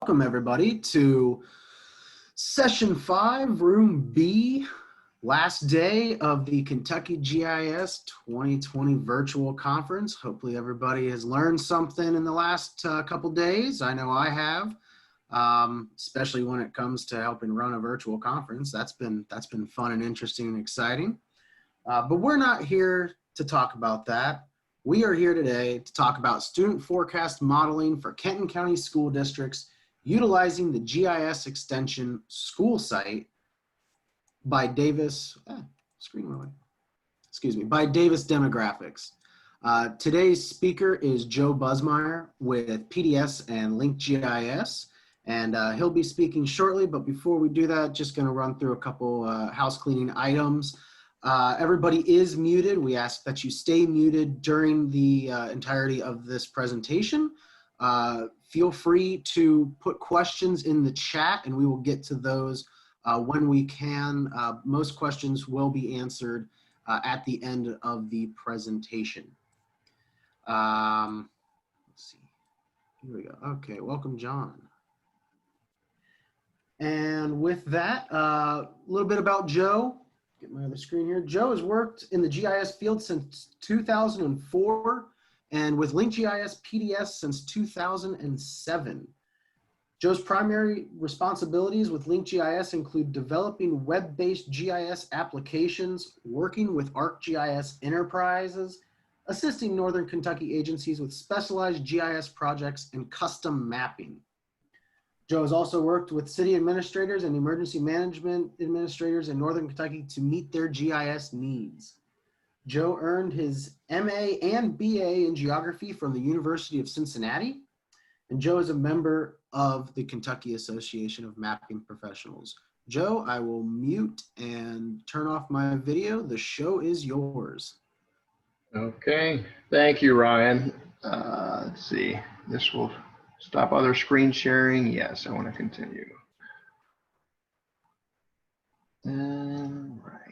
Welcome everybody to session 5, room B, last day of the Kentucky GIS 2020 virtual conference. Hopefully everybody has learned something in the last couple days. I know I have, especially when it comes to helping run a virtual conference. That's been fun and interesting and exciting. But we're not here to talk about that. We are here today to talk about student forecast modeling for Kenton County school districts utilizing the GIS extension school site by Davis, by Davis Demographics. Today's speaker is Joe Busemeyer with PDS and LINK-GIS, and he'll be speaking shortly, but before we do that, just gonna run through a couple house cleaning items. Everybody is muted. We ask that you stay muted during the entirety of this presentation. Feel free to put questions in the chat and we will get to those when we can. Most questions will be answered at the end of the presentation. Let's see. Here we go. Okay, welcome, John. And with that, a little bit about Joe. Get my other screen here. Joe has worked in the GIS field since 2004 and with LINK-GIS PDS since 2007. Joe's primary responsibilities with LINK-GIS include developing web-based GIS applications, working with ArcGIS Enterprises, assisting Northern Kentucky agencies with specialized GIS projects and custom mapping. Joe has also worked with city administrators and emergency management administrators in Northern Kentucky to meet their GIS needs. Joe earned his MA and BA in geography from the University of Cincinnati, and Joe is a member of the Kentucky Association of Mapping Professionals. Joe, I will mute and turn off my video. The show is yours. Okay, thank you, Ryan. Let's see, this will stop other screen sharing. Yes, I want to continue. Right.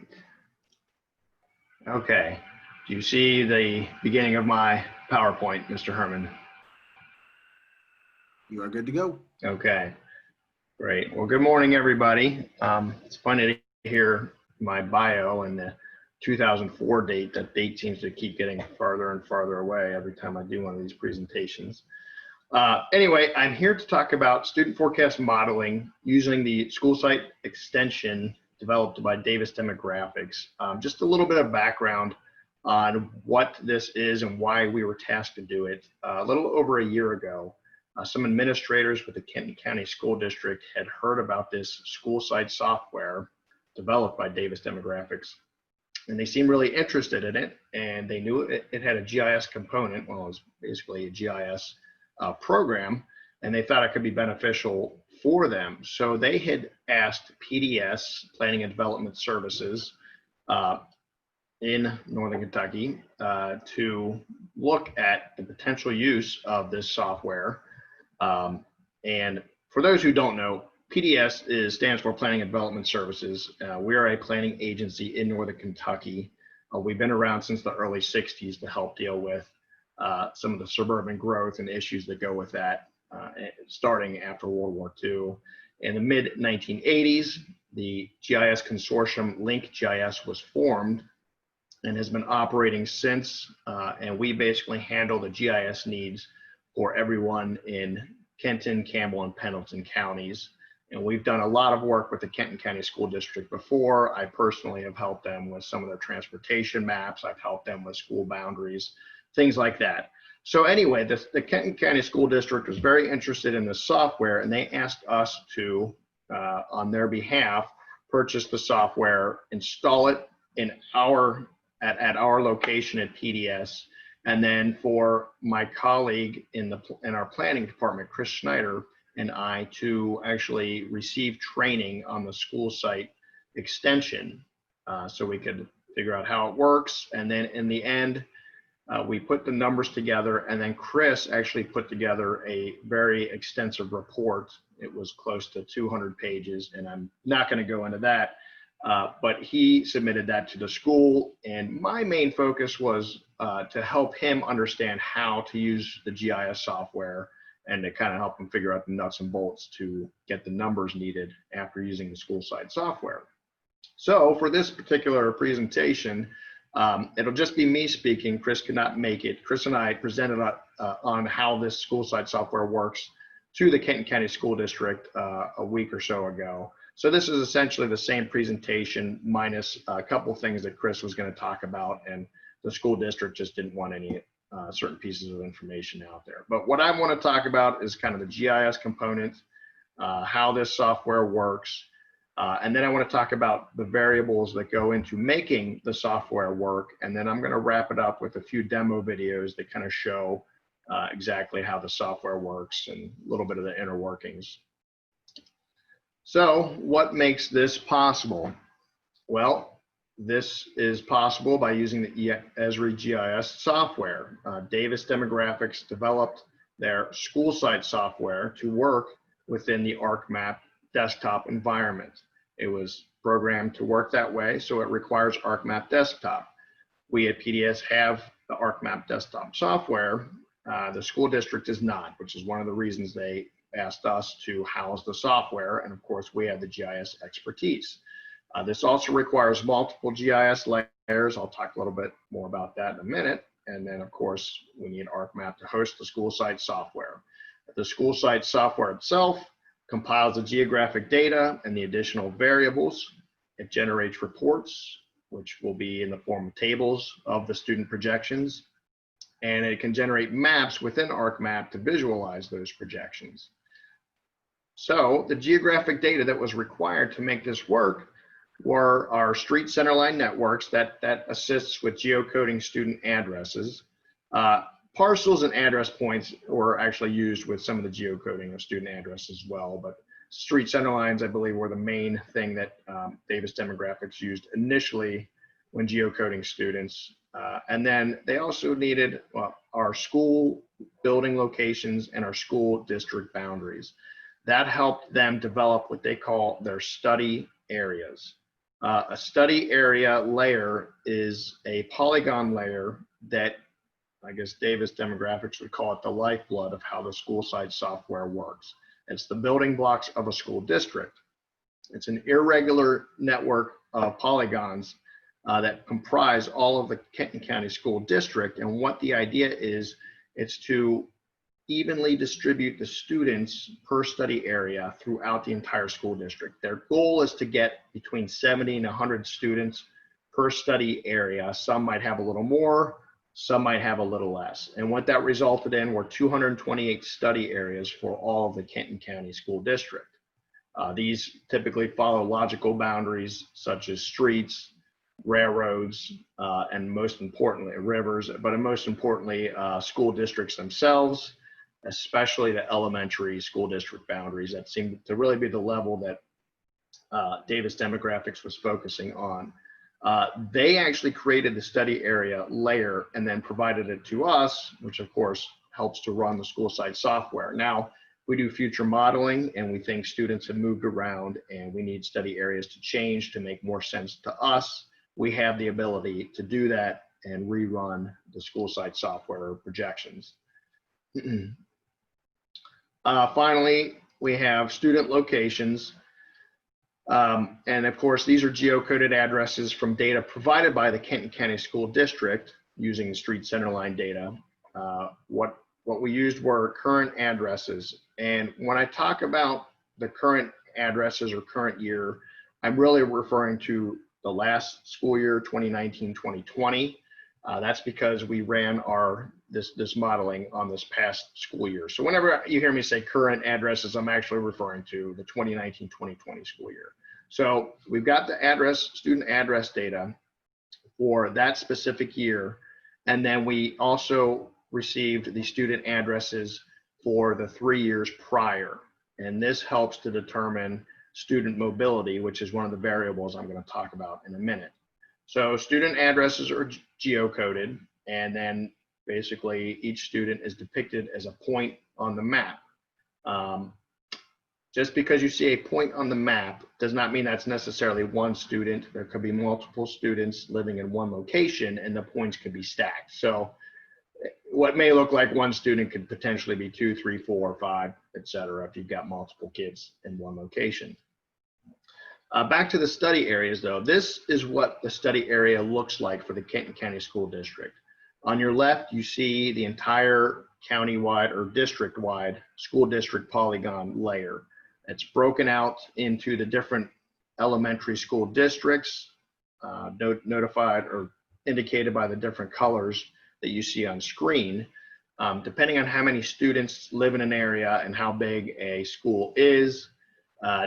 Okay. Do you see the beginning of my PowerPoint, Mr. Herman? You are good to go. Okay. Great. Well, good morning, everybody. It's funny to hear my bio and the 2004 date. That date seems to keep getting farther and farther away every time I do one of these presentations. Anyway, I'm here to talk about student forecast modeling using the school site extension developed by Davis Demographics. Just a little bit of background on what this is and why we were tasked to do it. A little over a year ago, some administrators with the Kenton County School District had heard about this school site software developed by Davis Demographics, and they seemed really interested in it, and they knew it had a GIS component. Well, it was basically a GIS program, and they thought it could be beneficial for them. So they had asked PDS, Planning and Development Services, in Northern Kentucky to look at the potential use of this software. And for those who don't know, PDS stands for Planning and Development Services. We are a planning agency in Northern Kentucky. We've been around since the early 60s to help deal with some of the suburban growth and issues that go with that, starting after World War II. In the mid-1980s, the GIS consortium LINK-GIS was formed and has been operating since, and we basically handle the GIS needs for everyone in Kenton, Campbell, and Pendleton counties. And we've done a lot of work with the Kenton County School District before. I personally have helped them with some of their transportation maps. I've helped them with school boundaries, things like that. So anyway, the Kenton County School District was very interested in this software, and they asked us to, on their behalf, purchase the software, install it in at our location at PDS, and then for my colleague in our planning department, Chris Schneider, and I to actually receive training on the school site extension, so we could figure out how it works. And then in the end, we put the numbers together, and then Chris actually put together a very extensive report. It was close to 200 pages, and I'm not going to go into that, but he submitted that to the school, and my main focus was to help him understand how to use the GIS software and to kind of help them figure out the nuts and bolts to get the numbers needed after using the school site software. So for this particular presentation, it'll just be me speaking. Chris could not make it. Chris and I presented on how this school site software works to the Kenton County School District a week or so ago. So this is essentially the same presentation minus a couple things that Chris was going to talk about, and the school district just didn't want any certain pieces of information out there. But what I want to talk about is kind of the GIS component, how this software works, and then I want to talk about the variables that go into making the software work, and then I'm going to wrap it up with a few demo videos that kind of show exactly how the software works and a little bit of the inner workings. So what makes this possible? Well, this is possible by using the Esri GIS software. Davis Demographics developed their school site software to work within the ArcMap desktop environment. It was programmed to work that way, so it requires ArcMap desktop. We at PDS have the ArcMap desktop software. The school district is not, which is one of the reasons they asked us to house the software, and of course we have the GIS expertise. This also requires multiple GIS layers. I'll talk a little bit more about that in a minute. And then of course we need ArcMap to host the school site software. The school site software itself compiles the geographic data and the additional variables. It generates reports, which will be in the form of tables of the student projections. And it can generate maps within ArcMap to visualize those projections. So the geographic data that was required to make this work were our street centerline networks that assists with geocoding student addresses. Parcels and address points were actually used with some of the geocoding of student addresses as well, but street centerlines, I believe, were the main thing that Davis Demographics used initially when geocoding students. And then they also needed our school building locations and our school district boundaries. That helped them develop what they call their study areas. A study area layer is a polygon layer that I guess Davis Demographics would call it the lifeblood of how the school site software works. It's the building blocks of a school district. It's an irregular network of polygons that comprise all of the Kenton County School District. And what the idea is, it's to evenly distribute the students per study area throughout the entire school district. Their goal is to get between 70 and 100 students per study area. Some might have a little more, some might have a little less. And what that resulted in were 228 study areas for all of the Kenton County School District. These typically follow logical boundaries such as streets, railroads, and most importantly, rivers, but most importantly, school districts themselves, especially the elementary school district boundaries. That seemed to really be the level that Davis Demographics was focusing on. They actually created the study area layer and then provided it to us, which of course helps to run the school site software. Now, we do future modeling and we think students have moved around and we need study areas to change to make more sense to us. We have the ability to do that and rerun the school site software projections. Finally, we have student locations. And of course, these are geocoded addresses from data provided by the Kenton County School District using street centerline data. What we used were current addresses. And when I talk about the current addresses or current year, I'm really referring to the last school year, 2019-2020. That's because we ran this modeling on this past school year. So whenever you hear me say current addresses, I'm actually referring to the 2019-2020 school year. So we've got the student address data for that specific year. And then we also received the student addresses for the 3 years prior. And this helps to determine student mobility, which is one of the variables I'm going to talk about in a minute. So student addresses are geocoded, and then basically each student is depicted as a point on the map. Just because you see a point on the map does not mean that's necessarily one student. There could be multiple students living in one location and the points could be stacked. So what may look like one student could potentially be 2, 3, 4, 5, etc. if you've got multiple kids in one location. Back to the study areas though, this is what the study area looks like for the Kenton County School District. On your left, you see the entire county-wide or district-wide school district polygon layer. It's broken out into the different elementary school districts, notified or indicated by the different colors that you see on screen. Depending on how many students live in an area and how big a school is,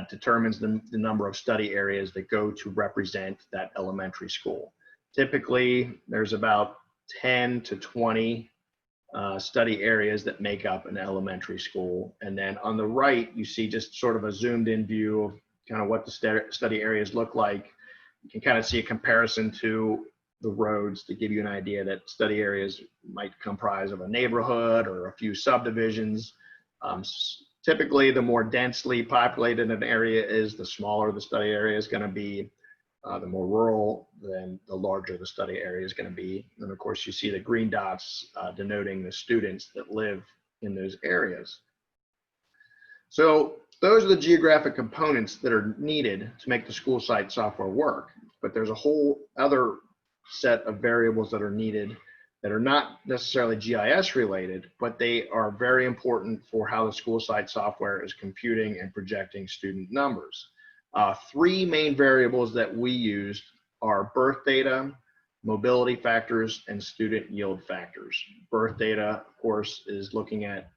determines the number of study areas that go to represent that elementary school. Typically, there's about 10 to 20 study areas that make up an elementary school. And then on the right, you see just sort of a zoomed in view of kind of what the study areas look like. You can kind of see a comparison to the roads to give you an idea that study areas might comprise of a neighborhood or a few subdivisions. Typically, the more densely populated an area is, the smaller the study area is going to be. The more rural, then the larger the study area is going to be. And of course, you see the green dots denoting the students that live in those areas. So those are the geographic components that are needed to make the school site software work. But there's a whole other set of variables that are needed that are not necessarily GIS related, but they are very important for how the school site software is computing and projecting student numbers. 3 main variables that we used are birth data, mobility factors, and student yield factors. Birth data, of course, is looking at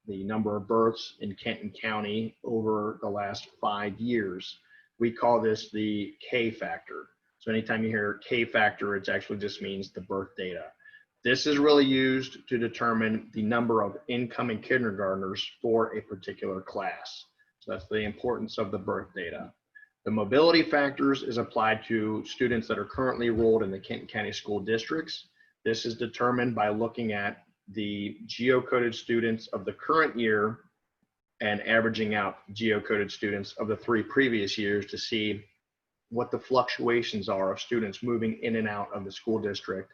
the number of births in Kenton County over the last 5 years. We call this the K factor. So anytime you hear K factor, it actually just means the birth data. This is really used to determine the number of incoming kindergartners for a particular class. So that's the importance of the birth data. The mobility factors is applied to students that are currently enrolled in the Kenton County school districts. This is determined by looking at the geocoded students of the current year and averaging out geocoded students of the 3 previous years to see what the fluctuations are of students moving in and out of the school district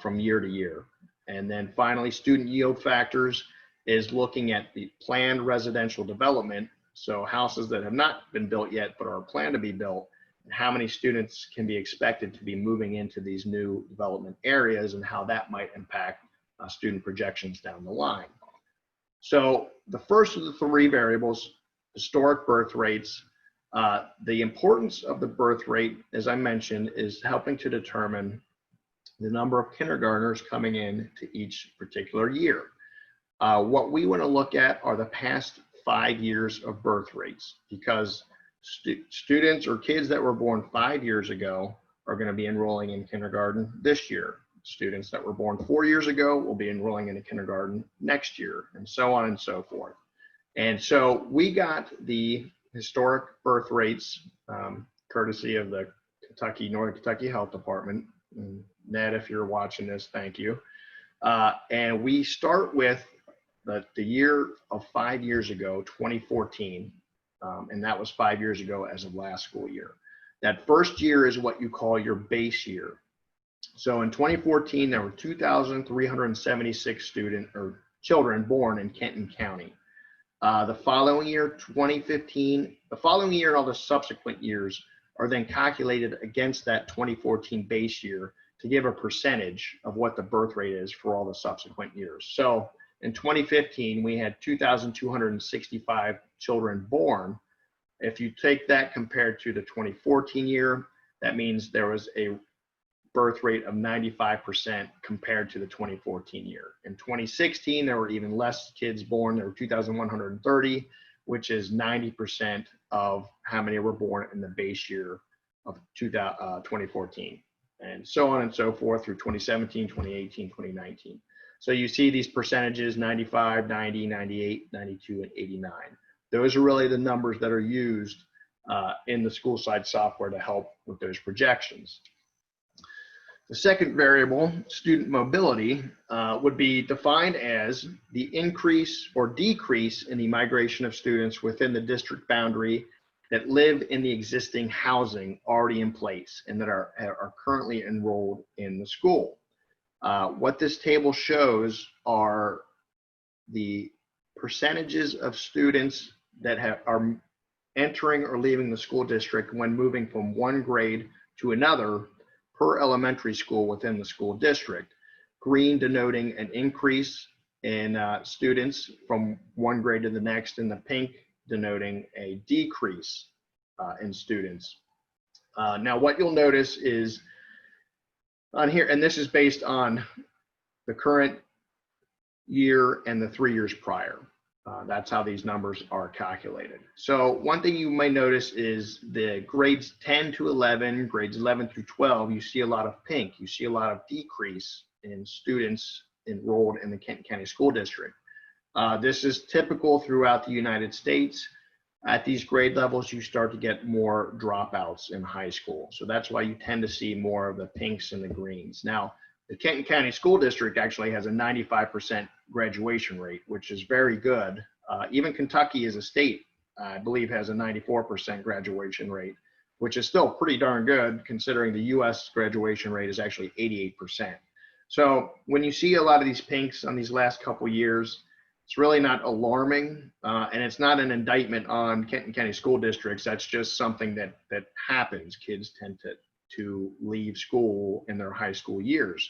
from year to year. And then finally, student yield factors is looking at the planned residential development. So houses that have not been built yet but are planned to be built, and how many students can be expected to be moving into these new development areas and how that might impact student projections down the line. So the first of the 3 variables, historic birth rates, the importance of the birth rate, as I mentioned, is helping to determine the number of kindergartners coming in to each particular year. What we want to look at are the past 5 years of birth rates, because students or kids that were born 5 years ago are going to be enrolling in kindergarten this year. Students that were born 4 years ago will be enrolling in a kindergarten next year, and so on and so forth. And so we got the historic birth rates, courtesy of the Northern Kentucky Health Department. And Ned, if you're watching this, thank you. And we start with the year of 5 years ago, 2014, and that was 5 years ago as of last school year. That first year is what you call your base year. So in 2014, there were 2,376 children born in Kenton County. The following year, 2015, the following year and all the subsequent years are then calculated against that 2014 base year to give a percentage of what the birth rate is for all the subsequent years. So in 2015, we had 2,265 children born. If you take that compared to the 2014 year, that means there was a birth rate of 95% compared to the 2014 year. In 2016, there were even less kids born. There were 2,130, which is 90% of how many were born in the base year of 2014, and so on and so forth through 2017, 2018, 2019. So you see these percentages: 95, 90, 98, 92, and 89. Those are really the numbers that are used in the school site software to help with those projections. The second variable, student mobility, would be defined as the increase or decrease in the migration of students within the district boundary that live in the existing housing already in place and that are currently enrolled in the school. What this table shows are the percentages of students that are entering or leaving the school district when moving from one grade to another per elementary school within the school district. Green denoting an increase in students from one grade to the next, and the pink denoting a decrease in students. Now, what you'll notice is on here, and this is based on the current year and the 3 years prior. That's how these numbers are calculated. So one thing you may notice is the grades 10 to 11, grades 11 through 12, you see a lot of pink. You see a lot of decrease in students enrolled in the Kenton County School District. This is typical throughout the United States. At these grade levels, you start to get more dropouts in high school. So that's why you tend to see more of the pinks and the greens. Now, the Kenton County School District actually has a 95% graduation rate, which is very good. Even Kentucky as a state, I believe, has a 94% graduation rate, which is still pretty darn good considering the US graduation rate is actually 88%. So when you see a lot of these pinks on these last couple years, it's really not alarming, and it's not an indictment on Kenton County school districts. That's just something that happens. Kids tend to leave school in their high school years.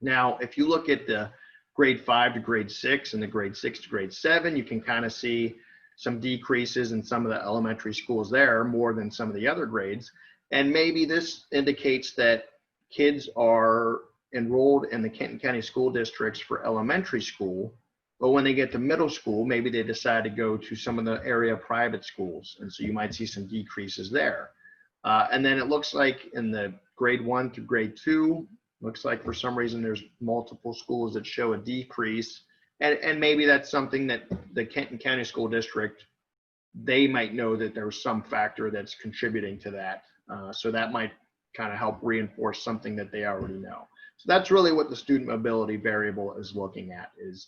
Now, if you look at the grade 5 to grade 6 and the grade 6 to grade 7, you can kind of see some decreases in some of the elementary schools there more than some of the other grades. And maybe this indicates that kids are enrolled in the Kenton County school districts for elementary school, but when they get to middle school, maybe they decide to go to some of the area private schools. And so you might see some decreases there. And then it looks like in the grade 1 to grade 2, looks like for some reason there's multiple schools that show a decrease. And maybe that's something that the Kenton County School District, they might know that there's some factor that's contributing to that. So that might kind of help reinforce something that they already know. So that's really what the student mobility variable is looking at, is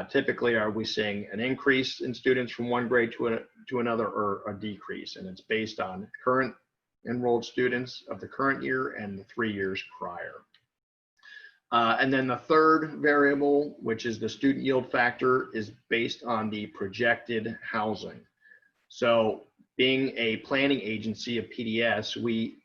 typically, are we seeing an increase in students from one grade to another, or a decrease? And it's based on current enrolled students of the current year and the 3 years prior. And then the third variable, which is the student yield factor, is based on the projected housing. So being a planning agency of PDS, we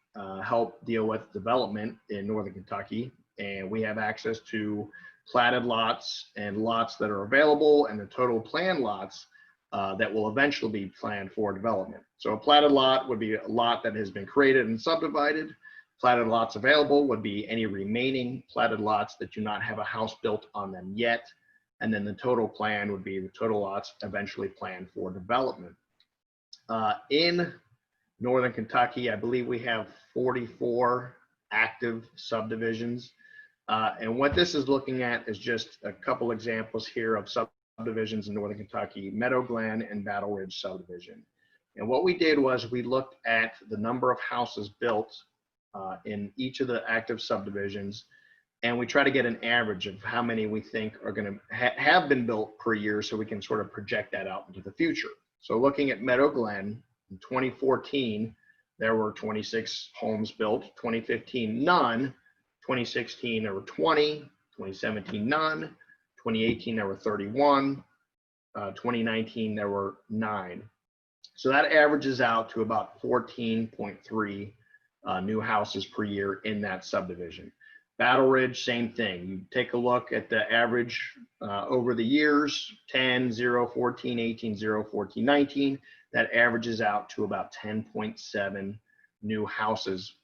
help deal with development in Northern Kentucky, and we have access to platted lots and lots that are available, and the total planned lots that will eventually be planned for development. So a platted lot would be a lot that has been created and subdivided. Platted lots available would be any remaining platted lots that do not have a house built on them yet. And then the total plan would be the total lots eventually planned for development. In Northern Kentucky, I believe we have 44 active subdivisions. And what this is looking at is just a couple examples here of subdivisions in Northern Kentucky: Meadow Glen and Battle Ridge subdivision. And what we did was we looked at the number of houses built in each of the active subdivisions, and we try to get an average of how many we think are going to have been built per year, so we can sort of project that out into the future. So looking at Meadow Glen, in 2014, there were 26 homes built. 2015, none. 2016, there were 20. 2017, none. 2018, there were 31. 2019, there were 9. So that averages out to about 14.3 new houses per year in that subdivision. Battle Ridge, same thing. You take a look at the average over the years: 10, 0, 14, 18, 0, 14, 19. That averages out to about 10.7 new houses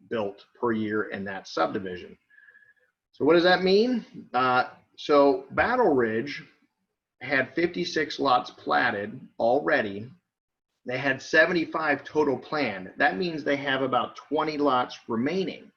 built per year in that subdivision. So what does that mean? So Battle Ridge had 56 lots platted already. They had 75 total planned. That means they have about 20 lots remaining.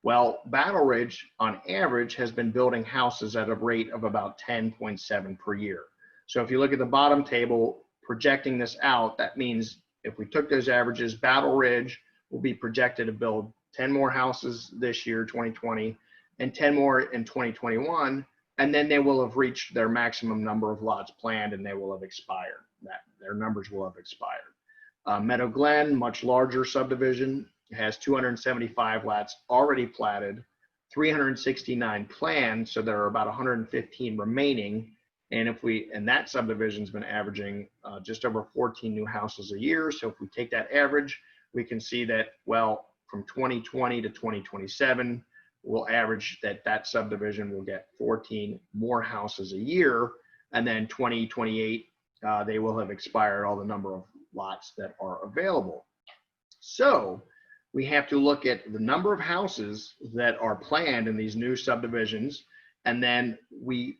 Well, Battle Ridge, on average, has been building houses at a rate of about 10.7 per year. So if you look at the bottom table, projecting this out, that means if we took those averages, Battle Ridge will be projected to build 10 more houses this year, 2020, and 10 more in 2021, and then they will have reached their maximum number of lots planned, and they will have expired. Their numbers will have expired. Meadow Glen, much larger subdivision, has 275 lots already platted, 369 planned, so there are about 115 remaining. And that subdivision's been averaging just over 14 new houses a year. So if we take that average, we can see that, well, from 2020 to 2027, we'll average that subdivision will get 14 more houses a year. And then 2028, they will have expired all the number of lots that are available. So we have to look at the number of houses that are planned in these new subdivisions. And then we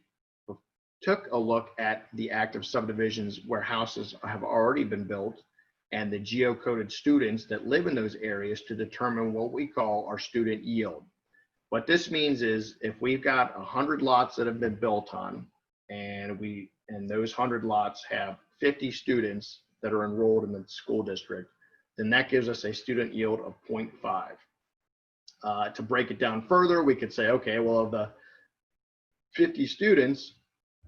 took a look at the active subdivisions where houses have already been built and the geocoded students that live in those areas to determine what we call our student yield. What this means is if we've got 100 lots that have been built on, and those 100 lots have 50 students that are enrolled in the school district, then that gives us a student yield of 0.5. To break it down further, we could say, okay, well, of the 50 students,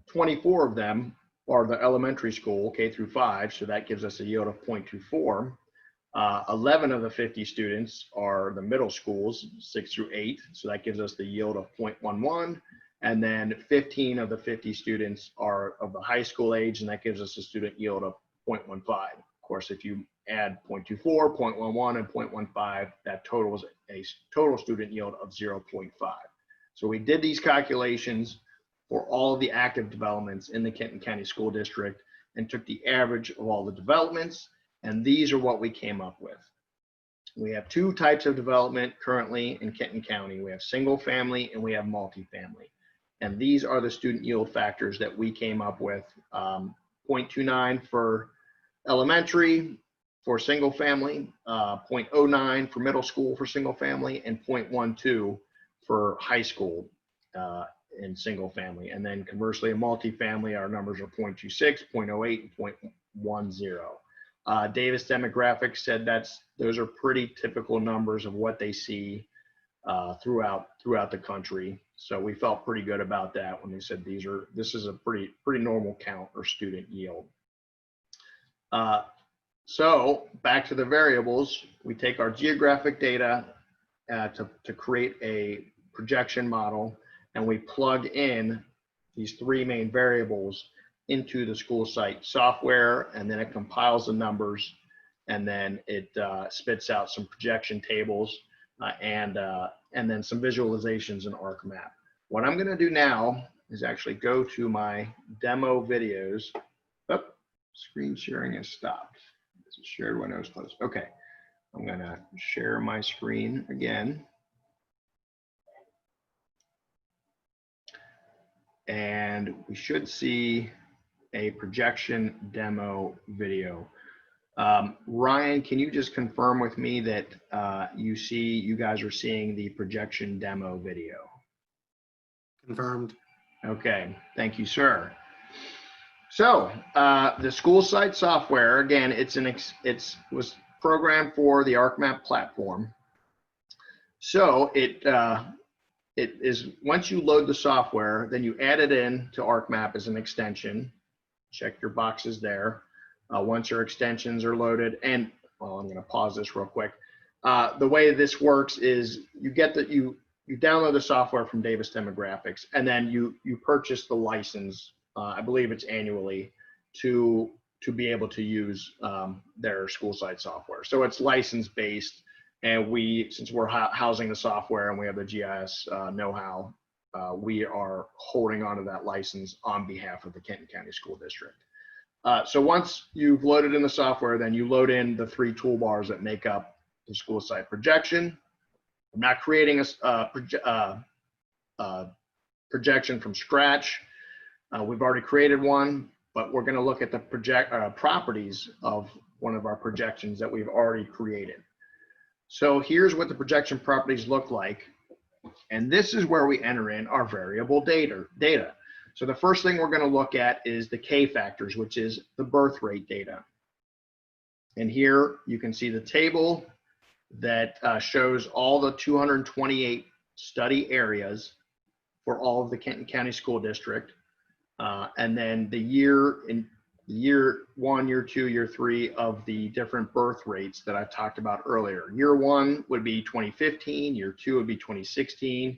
24 of them are the elementary school, K through 5, so that gives us a yield of 0.24. 11 of the 50 students are the middle schools, 6 through 8, so that gives us the yield of 0.11. And then 15 of the 50 students are of the high school age, and that gives us a student yield of 0.15. Of course, if you add 0.24, 0.11, and 0.15, that totals a total student yield of 0.5. So we did these calculations for all of the active developments in the Kenton County School District and took the average of all the developments, and these are what we came up with. We have two types of development currently in Kenton County. We have single family and we have multifamily. And these are the student yield factors that we came up with. 0.29 for elementary for single family, 0.09 for middle school for single family, and 0.12 for high school in single family. And then conversely, in multifamily, our numbers are 0.26, 0.08, and 0.10. Davis Demographics said those are pretty typical numbers of what they see throughout the country. So we felt pretty good about that when they said this is a pretty normal count or student yield. So back to the variables, we take our geographic data to create a projection model, and we plug in these three main variables into the school site software, and then it compiles the numbers, and then it spits out some projection tables and then some visualizations in ArcMap. What I'm going to do now is actually go to my demo videos. Oh, screen sharing has stopped. Is it shared when I was closed? Okay, I'm going to share my screen again. And we should see a projection demo video. Ryan, can you just confirm with me that you guys are seeing the projection demo video? Confirmed. Okay, thank you, sir. So the school site software, again, it was programmed for the ArcMap platform. So it is, once you load the software, then you add it in to ArcMap as an extension. Check your boxes there. Once your extensions are loaded, and well, I'm going to pause this real quick. The way this works is you download the software from Davis Demographics, and then you purchase the license. I believe it's annually to be able to use their school site software. So it's license based, and since we're housing the software and we have the GIS know-how, we are holding onto that license on behalf of the Kenton County School District. So once you've loaded in the software, then you load in the three toolbars that make up the school site projection. I'm not creating a projection from scratch. We've already created one, but we're going to look at the properties of one of our projections that we've already created. So here's what the projection properties look like. And this is where we enter in our variable data. So the first thing we're going to look at is the K factors, which is the birth rate data. And here you can see the table that shows all the 228 study areas for all of the Kenton County School District. And then the year 1, year 2, year 3 of the different birth rates that I talked about earlier. Year 1 would be 2015, year 2 would be 2016,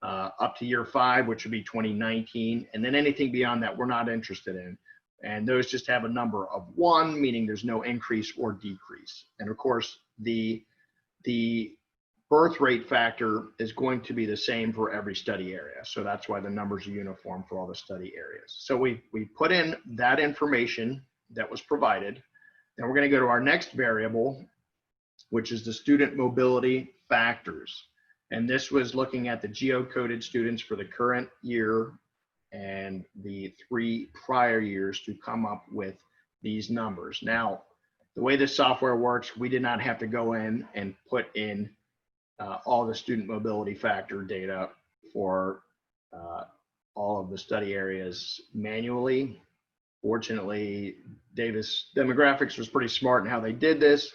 up to year 5, which would be 2019. And then anything beyond that, we're not interested in. And those just have a number of 1, meaning there's no increase or decrease. And of course, the birth rate factor is going to be the same for every study area. So that's why the numbers are uniform for all the study areas. So we put in that information that was provided. Then we're going to go to our next variable, which is the student mobility factors. And this was looking at the geocoded students for the current year and the 3 prior years to come up with these numbers. Now, the way this software works, we did not have to go in and put in all the student mobility factor data for all of the study areas manually. Fortunately, Davis Demographics was pretty smart in how they did this.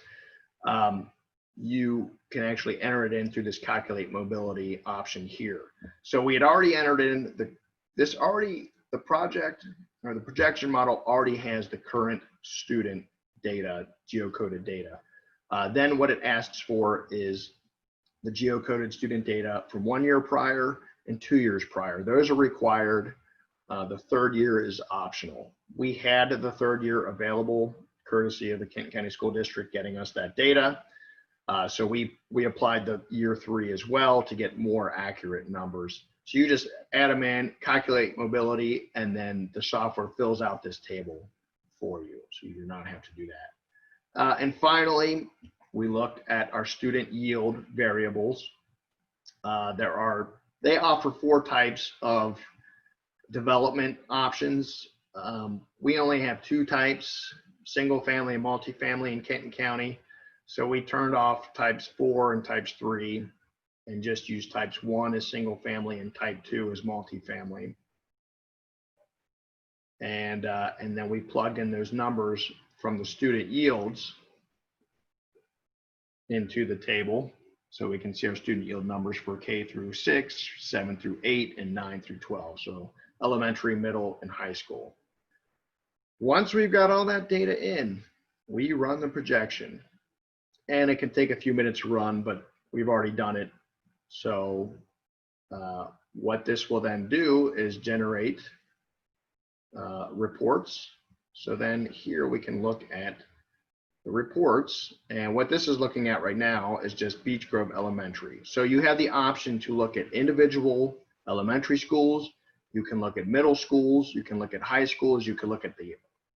You can actually enter it in through this calculate mobility option here. So we had already entered in the project or the projection model already has the current student data, geocoded data. Then what it asks for is the geocoded student data from 1 year prior and 2 years prior. Those are required. The 3rd year is optional. We had the 3rd year available courtesy of the Kenton County School District getting us that data. So we applied the year 3 as well to get more accurate numbers. So you just add them in, calculate mobility, and then the software fills out this table for you. So you do not have to do that. And finally, we looked at our student yield variables. They offer 4 types of development options. We only have 2 types, single family and multifamily in Kenton County. So we turned off types 4 and types 3 and just used types 1 as single family and type 2 as multifamily. And then we plugged in those numbers from the student yields into the table. So we can see our student yield numbers for K through 6, 7 through 8, and 9 through 12. So elementary, middle, and high school. Once we've got all that data in, we run the projection. And it can take a few minutes to run, but we've already done it. So what this will then do is generate reports. So then here we can look at the reports. And what this is looking at right now is just Beech Grove Elementary. So you have the option to look at individual elementary schools. You can look at middle schools. You can look at high schools. You can look at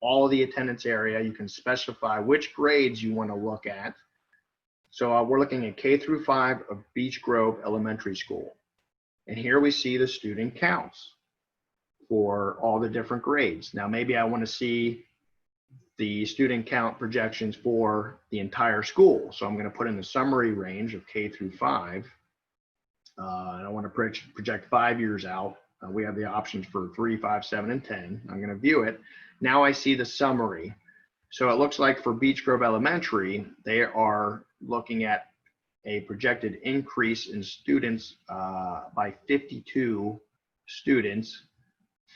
all of the attendance area. You can specify which grades you want to look at. So we're looking at K through 5 of Beech Grove Elementary School. And here we see the student counts for all the different grades. Now, maybe I want to see the student count projections for the entire school. So I'm going to put in the summary range of K through 5. And I want to project 5 years out. We have the options for 3, 5, 7, and 10. I'm going to view it. Now I see the summary. So it looks like for Beech Grove Elementary, they are looking at a projected increase in students by 52 students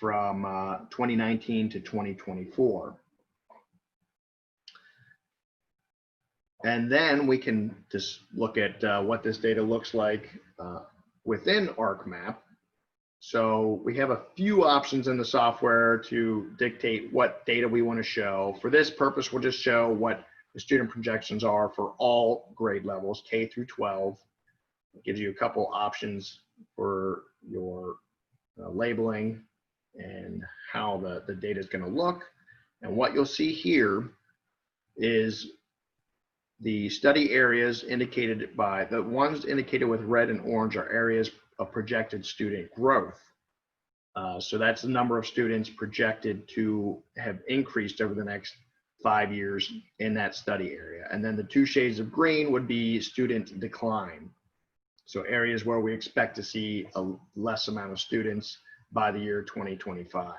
from 2019 to 2024. And then we can just look at what this data looks like within ArcMap. So we have a few options in the software to dictate what data we want to show. For this purpose, we'll just show what the student projections are for all grade levels, K through 12. It gives you a couple options for your labeling and how the data is going to look. And what you'll see here is the study areas indicated by the ones indicated with red and orange are areas of projected student growth. So that's the number of students projected to have increased over the next 5 years in that study area. And then the 2 shades of green would be student decline. So areas where we expect to see a less amount of students by the year 2025.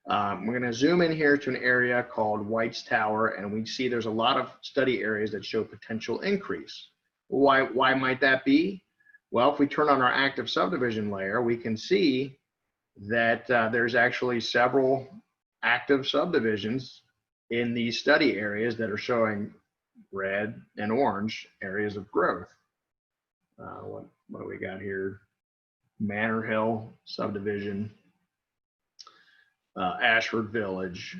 We're going to zoom in here to an area called White's Tower, and we see there's a lot of study areas that show potential increase. Why might that be? Well, if we turn on our active subdivision layer, we can see that there's actually several active subdivisions in these study areas that are showing red and orange areas of growth. What do we got here? Manor Hill subdivision, Ashford Village,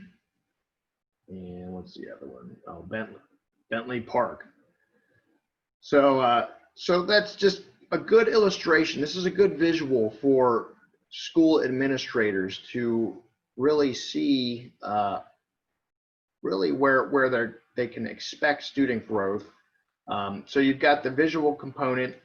and what's the other one? Oh, Bentley Park. So, so that's just a good illustration. This is a good visual for school administrators to really see really where they can expect student growth. So you've got the visual component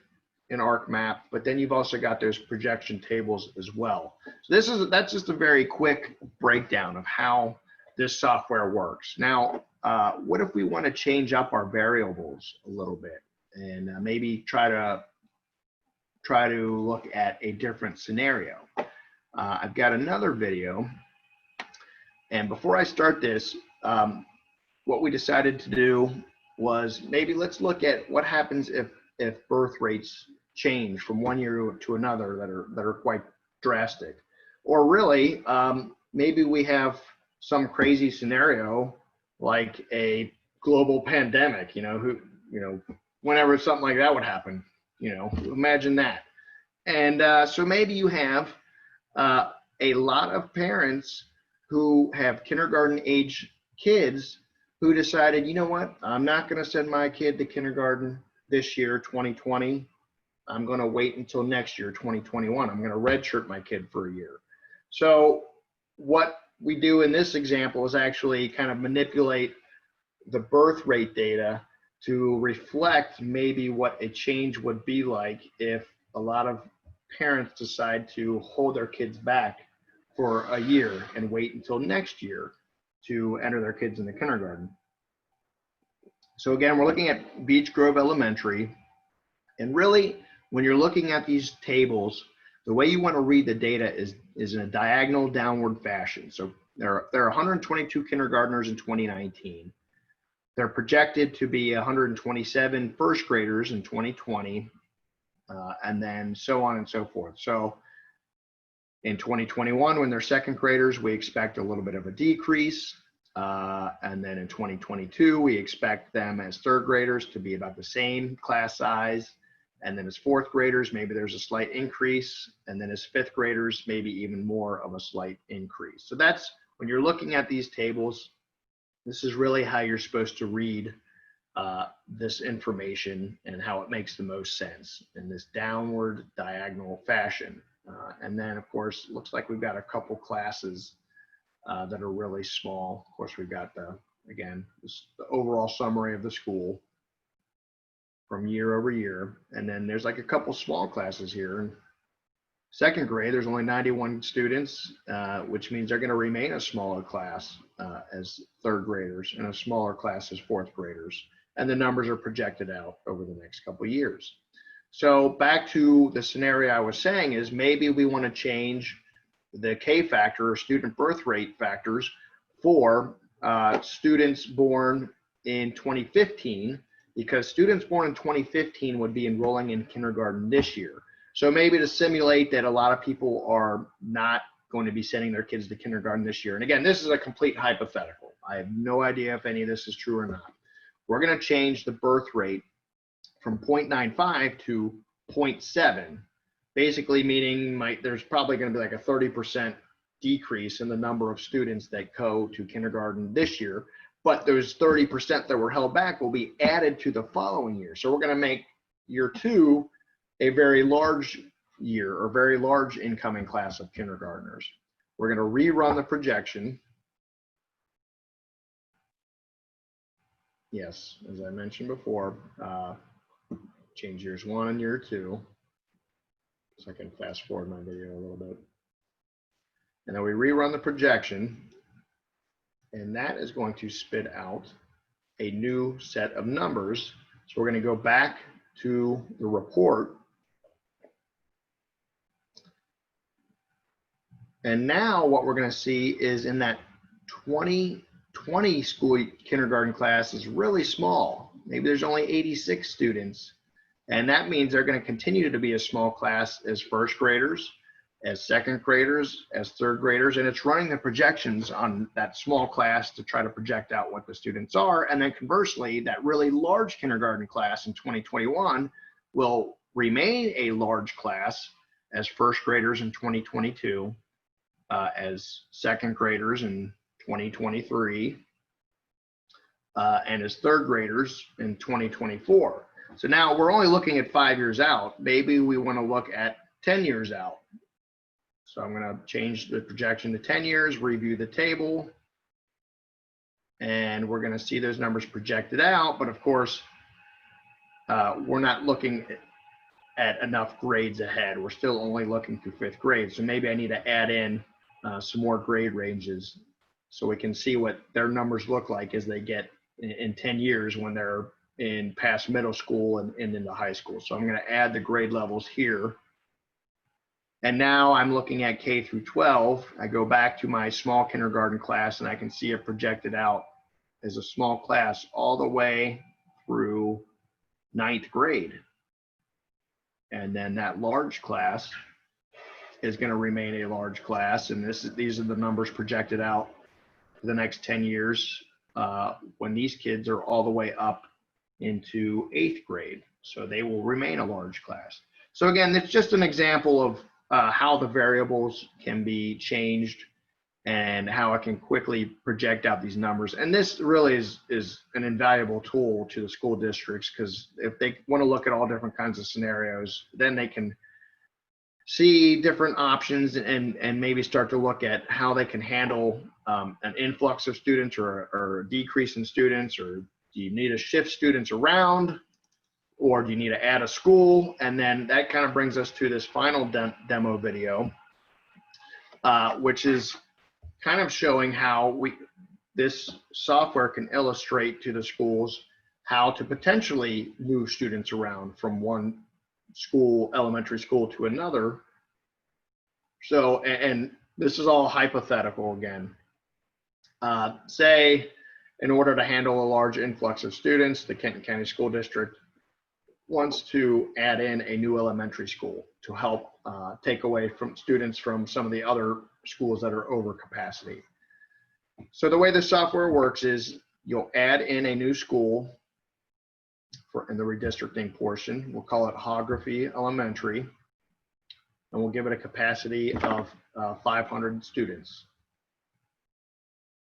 in ArcMap, but then you've also got those projection tables as well. So that's just a very quick breakdown of how this software works. Now, what if we want to change up our variables a little bit and maybe try to look at a different scenario? I've got another video, and before I start this, what we decided to do was maybe let's look at what happens if birth rates change from one year to another that are quite drastic, or really maybe we have some crazy scenario like a global pandemic, whenever something like that would happen, imagine that. And so maybe you have a lot of parents who have kindergarten age kids who decided, you know what, I'm not going to send my kid to kindergarten this year, 2020. I'm going to wait until next year, 2021. I'm going to redshirt my kid for a year. So what we do in this example is actually kind of manipulate the birth rate data to reflect maybe what a change would be like if a lot of parents decide to hold their kids back for a year and wait until next year to enter their kids in the kindergarten. So again, we're looking at Beech Grove Elementary, and really when you're looking at these tables, the way you want to read the data is in a diagonal downward fashion. So there are 122 kindergartners in 2019. They're projected to be 127 first graders in 2020, and then so on and so forth. So in 2021, when they're second graders, we expect a little bit of a decrease. And then in 2022, we expect them as third graders to be about the same class size. And then as fourth graders, maybe there's a slight increase. And then as fifth graders, maybe even more of a slight increase. So that's when you're looking at these tables, this is really how you're supposed to read this information and how it makes the most sense in this downward diagonal fashion. And then, of course, it looks like we've got a couple classes that are really small. Of course, we've got the overall summary of the school from year over year. And then there's like a couple small classes here. In second grade, there's only 91 students, which means they're going to remain a smaller class as third graders and a smaller class as fourth graders. And the numbers are projected out over the next couple of years. So back to the scenario I was saying is maybe we want to change the K factor or student birth rate factors for students born in 2015, because students born in 2015 would be enrolling in kindergarten this year. So maybe to simulate that a lot of people are not going to be sending their kids to kindergarten this year. And again, this is a complete hypothetical. I have no idea if any of this is true or not. We're going to change the birth rate from 0.95 to 0.7, basically meaning there's probably going to be like a 30% decrease in the number of students that go to kindergarten this year, but those 30% that were held back will be added to the following year. So we're going to make year 2 a very large year or very large incoming class of kindergartners. We're going to rerun the projection. Yes, as I mentioned before, change years 1 and year 2. So I can fast forward my video a little bit. And then we rerun the projection, and that is going to spit out a new set of numbers. So we're going to go back to the report. And now what we're going to see is in that 2020 school kindergarten class is really small. Maybe there's only 86 students. And that means they're going to continue to be a small class as first graders, as second graders, as third graders. And it's running the projections on that small class to try to project out what the students are. And then conversely, that really large kindergarten class in 2021 will remain a large class as first graders in 2022, as second graders in 2023, and as third graders in 2024. So now we're only looking at 5 years out. Maybe we want to look at 10 years out. So I'm going to change the projection to 10 years, review the table, and we're going to see those numbers projected out. But of course, we're not looking at enough grades ahead. We're still only looking through 5th grade. So maybe I need to add in some more grade ranges so we can see what their numbers look like as they get in 10 years when they're in past middle school and into high school. So I'm going to add the grade levels here. And now I'm looking at K through 12. I go back to my small kindergarten class and I can see it projected out as a small class all the way through 9th grade. And then that large class is going to remain a large class. And these are the numbers projected out for the next 10 years when these kids are all the way up into 8th grade. So they will remain a large class. So again, it's just an example of how the variables can be changed and how it can quickly project out these numbers. And this really is an invaluable tool to the school districts, because if they want to look at all different kinds of scenarios, then they can see different options and maybe start to look at how they can handle an influx of students or a decrease in students, or do you need to shift students around, or do you need to add a school? And then that kind of brings us to this final demo video, which is kind of showing how this software can illustrate to the schools how to potentially move students around from one school, elementary school, to another. So, and this is all hypothetical again. Say, in order to handle a large influx of students, the Kenton County School District wants to add in a new elementary school to help take away from students from some of the other schools that are over capacity. So the way the software works is you'll add in a new school in the redistricting portion. We'll call it Geography Elementary, and we'll give it a capacity of 500 students.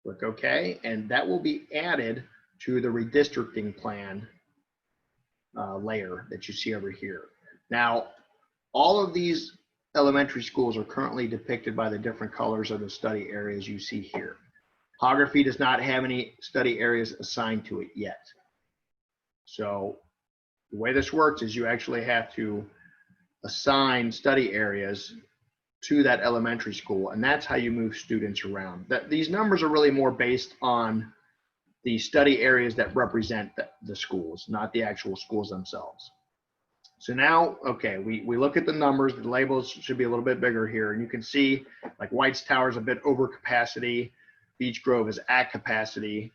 Click OK, and that will be added to the redistricting plan layer that you see over here. Now, all of these elementary schools are currently depicted by the different colors of the study areas you see here. Geography does not have any study areas assigned to it yet. So the way this works is you actually have to assign study areas to that elementary school, and that's how you move students around. These numbers are really more based on the study areas that represent the schools, not the actual schools themselves. So now, okay, we look at the numbers. The labels should be a little bit bigger here, and you can see like White's Tower is a bit over capacity, Beech Grove is at capacity.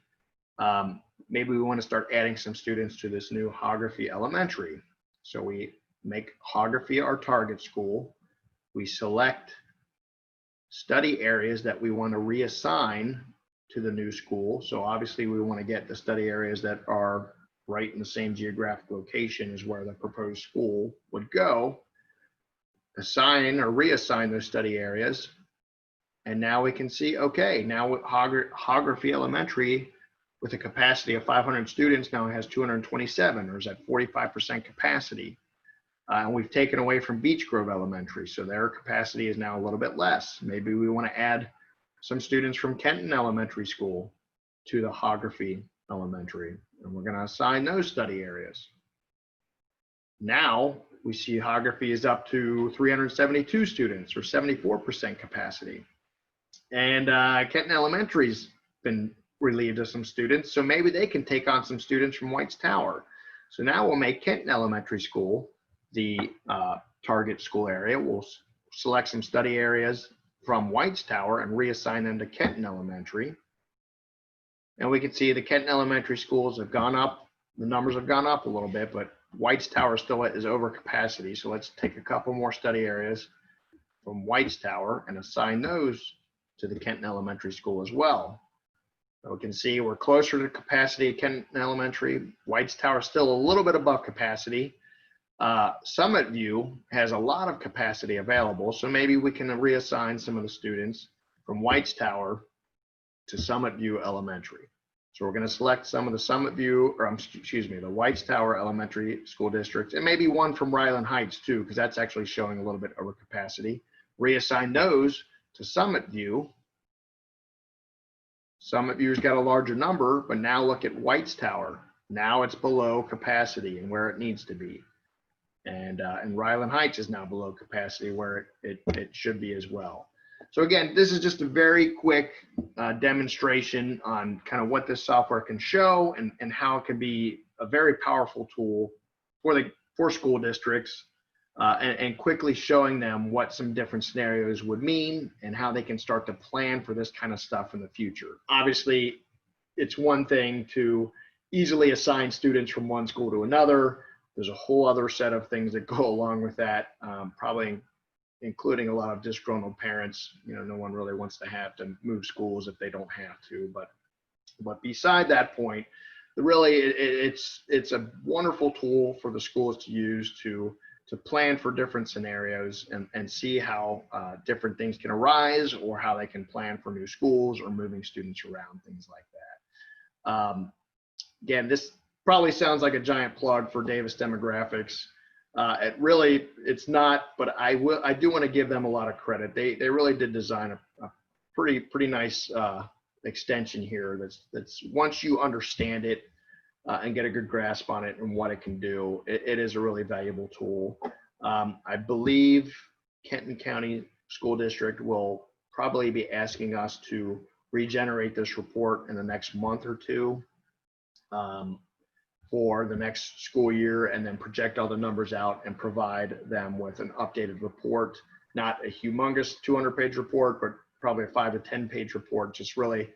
Maybe we want to start adding some students to this new Geography Elementary. So we make Geography our target school. We select study areas that we want to reassign to the new school. So obviously we want to get the study areas that are right in the same geographic location as where the proposed school would go. Assign or reassign those study areas. And now we can see, okay, now with Geography Elementary, with a capacity of 500 students, now it has 227, or is at 45% capacity. And we've taken away from Beech Grove Elementary, so their capacity is now a little bit less. Maybe we want to add some students from Kenton Elementary School to the Geography Elementary, and we're going to assign those study areas. Now we see Geography is up to 372 students, or 74% capacity. And Kenton Elementary's been relieved of some students, so maybe they can take on some students from White's Tower. So now we'll make Kenton Elementary School the target school area. We'll select some study areas from White's Tower and reassign them to Kenton Elementary. And we can see the Kenton Elementary schools have gone up. The numbers have gone up a little bit, but White's Tower still is over capacity. So let's take a couple more study areas from White's Tower and assign those to the Kenton Elementary School as well. So we can see we're closer to capacity at Kenton Elementary. White's Tower is still a little bit above capacity. Summit View has a lot of capacity available, so maybe we can reassign some of the students from White's Tower to Summit View Elementary. So we're going to select some of the Summit View, or excuse me, the White's Tower Elementary School Districts, and maybe one from Ryland Heights too, because that's actually showing a little bit over capacity. Reassign those to Summit View. Summit View's got a larger number, but now look at White's Tower. Now it's below capacity and where it needs to be. And Ryland Heights is now below capacity where it should be as well. So again, this is just a very quick demonstration on kind of what this software can show and how it can be a very powerful tool for school districts and quickly showing them what some different scenarios would mean and how they can start to plan for this kind of stuff in the future. Obviously, it's one thing to easily assign students from one school to another. There's a whole other set of things that go along with that, probably including a lot of disgruntled parents. You know, no one really wants to have to move schools if they don't have to. But beside that point, really it's a wonderful tool for the schools to use to plan for different scenarios and see how different things can arise or how they can plan for new schools or moving students around, things like that. Again, this probably sounds like a giant plug for Davis Demographics. It's not, but I do want to give them a lot of credit. They really did design a pretty nice extension here. That's once you understand it and get a good grasp on it and what it can do, it is a really valuable tool. I believe Kenton County School District will probably be asking us to regenerate this report in the next month or two. For the next school year, and then project all the numbers out and provide them with an updated report, not a humongous 200-page report, but probably a 5 to 10-page report, just really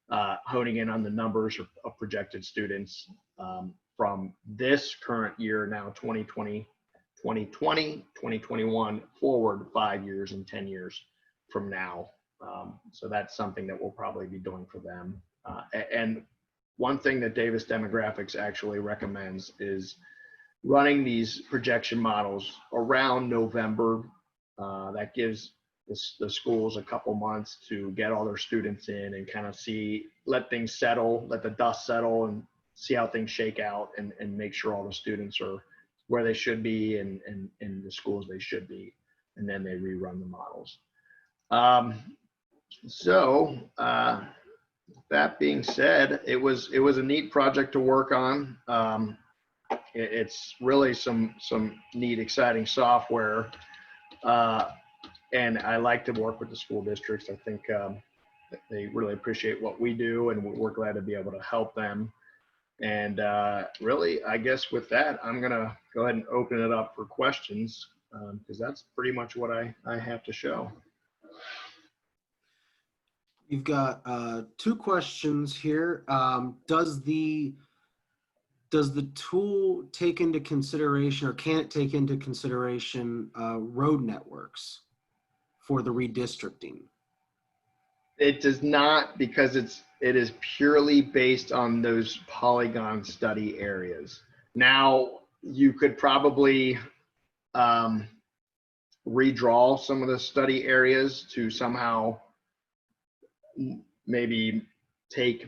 honing in on the numbers of projected students from this current year, now 2020, 2021 forward 5 years and 10 years from now. So that's something that we'll probably be doing for them. And one thing that Davis Demographics actually recommends is running these projection models around November. That gives the schools a couple months to get all their students in and kind of let things settle, let the dust settle and see how things shake out and make sure all the students are where they should be and in the schools they should be. And then they rerun the models. That being said, it was a neat project to work on. It's really some neat, exciting software, and I like to work with the school districts. I think they really appreciate what we do, and we're glad to be able to help them. And really, I guess with that, I'm gonna go ahead and open it up for questions because that's pretty much what I have to show. You've got 2 questions here. Does the tool take into consideration, or can it take into consideration road networks for the redistricting? It does not, because it is purely based on those polygon study areas. Now, you could probably redraw some of the study areas to somehow maybe take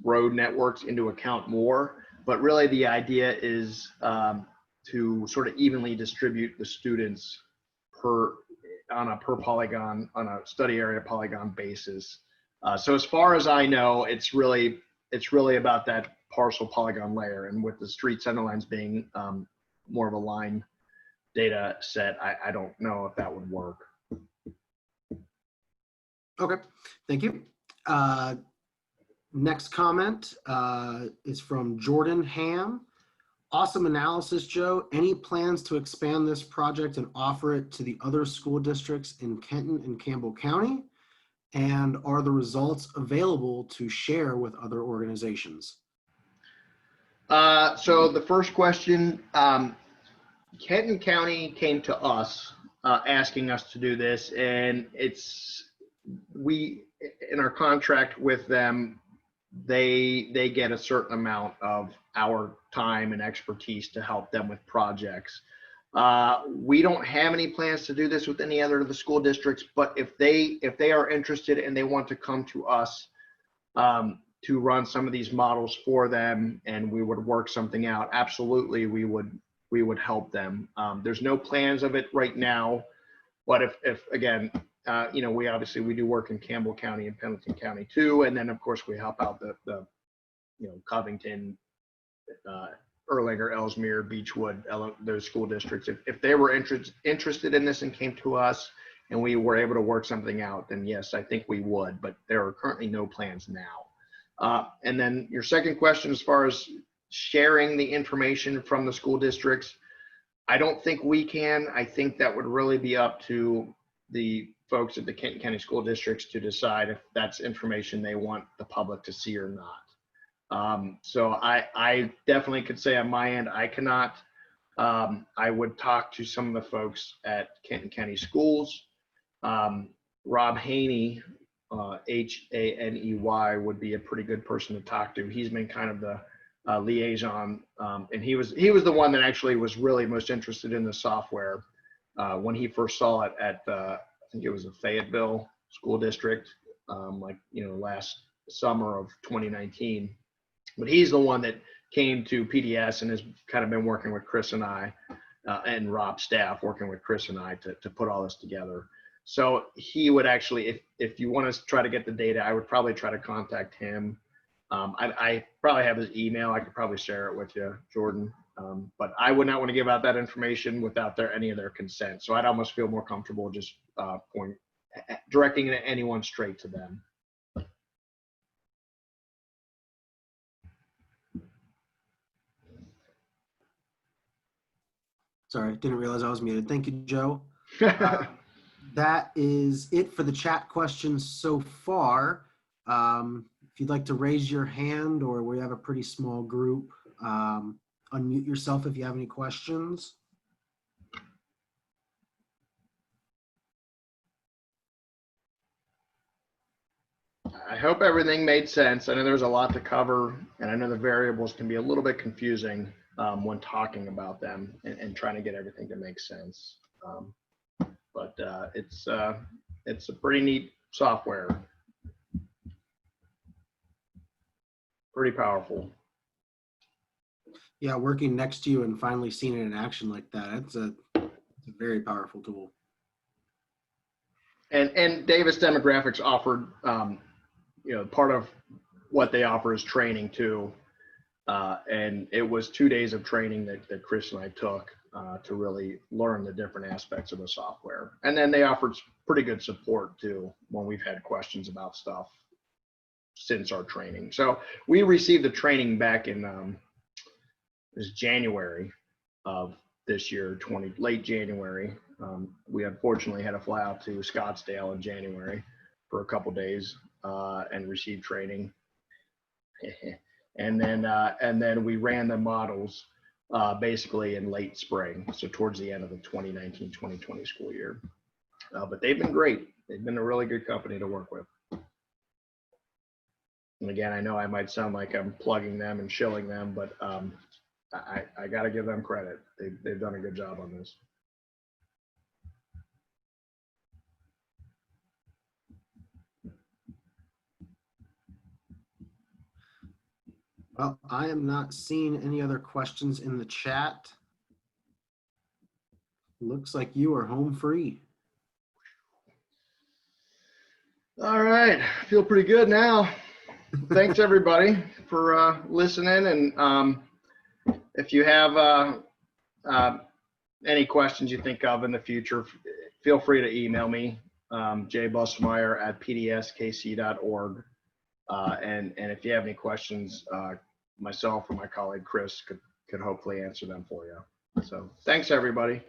road networks into account more, but really the idea is to sort of evenly distribute the students on a study area polygon basis. So as far as I know, it's really about that parcel polygon layer, and with the street centerlines being more of a line data set, I don't know if that would work. Okay, thank you. Next comment is from Jordan Ham. Awesome analysis, Joe. Any plans to expand this project and offer it to the other school districts in Kenton and Campbell County? And are the results available to share with other organizations? So the first question, Kenton County came to us asking us to do this, and we in our contract with them, they get a certain amount of our time and expertise to help them with projects. We don't have any plans to do this with any other of the school districts, but if they are interested and they want to come to us to run some of these models for them, and we would work something out, absolutely, we would help them. There's no plans of it right now, but if again, you know, we do work in Campbell County and Pendleton County too, and then of course we help out the you know, Covington, Erlanger, Ellesmere, Beechwood, those school districts. If they were interested in this and came to us and we were able to work something out, then yes, I think we would, but there are currently no plans now. And then your second question, as far as sharing the information from the school districts, I don't think we can. I think that would really be up to the folks at the Kenton County School Districts to decide if that's information they want the public to see or not. So I definitely could say on my end, I cannot. I would talk to some of the folks at Kenton County Schools. Rob Haney, Haney, would be a pretty good person to talk to. He's been kind of the liaison, and he was the one that actually was really most interested in the software when he first saw it at I think it was the Fayetteville School District, like, you know, last summer of 2019. But he's the one that came to PDS and has kind of been working with Chris and I, and Rob's staff working with Chris and I to put all this together. So he would actually, if you want to try to get the data, I would probably try to contact him. I probably have his email. I could probably share it with you, Jordan. But I would not want to give out that information without any of their consent. So I'd almost feel more comfortable just directing anyone straight to them. Sorry, didn't realize I was muted. Thank you, Joe. That is it for the chat questions so far. If you'd like to raise your hand, or we have a pretty small group, unmute yourself if you have any questions. I hope everything made sense. I know there's a lot to cover, and I know the variables can be a little bit confusing when talking about them and trying to get everything to make sense. But it's a pretty neat software. Pretty powerful. Yeah, working next to you and finally seeing it in action like that, it's a very powerful tool. And Davis Demographics offered, you know, part of what they offer is training too. And it was 2 days of training that Chris and I took to really learn the different aspects of the software. And then they offered pretty good support too when we've had questions about stuff since our training. So we received the training back in it was January of this year, late January. We unfortunately had to fly out to Scottsdale in January for a couple days and receive training. And then we ran the models basically in late spring, so towards the end of the 2019-2020 school year. But they've been great. They've been a really good company to work with. And again, I know I might sound like I'm plugging them and shilling them, but I got to give them credit. They've done a good job on this. Well, I am not seeing any other questions in the chat. Looks like you are home free. All right, I feel pretty good now. Thanks everybody for listening. And if you have any questions you think of in the future, feel free to email me, jbusemeyer@pdskc.org. And if you have any questions, myself or my colleague Chris could hopefully answer them for you. So thanks everybody.